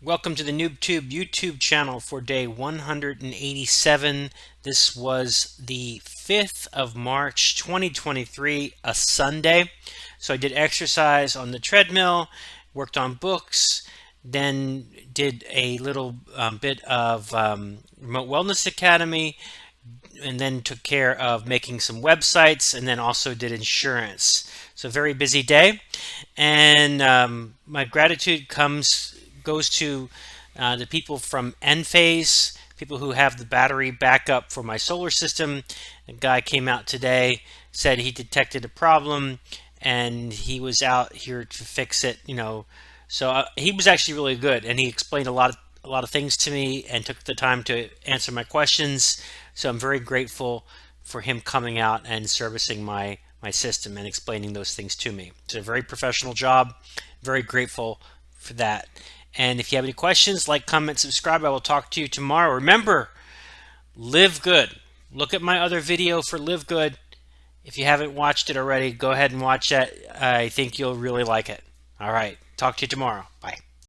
Welcome to the NoobTube YouTube channel for day 187. This was the 5th of March 2023, a Sunday. So I did exercise on the treadmill, worked on books, then did a little bit of Remote Wellness Academy, and then took care of making some websites, and then also did insurance. So very busy day, and my gratitude goes to the people from Enphase, people who have the battery backup for my solar system. A guy came out today, said he detected a problem, and he was out here to fix it. So he was actually really good, and he explained a lot of things to me and took the time to answer my questions. So I'm very grateful for him coming out and servicing my system and explaining those things to me. It's a very professional job. Very grateful for that. And if you have any questions, like, comment, subscribe. I will talk to you tomorrow. Remember, live good. Look at my other video for Live Good. If you haven't watched it already, go ahead and watch that. I think you'll really like it. All right. Talk to you tomorrow. Bye.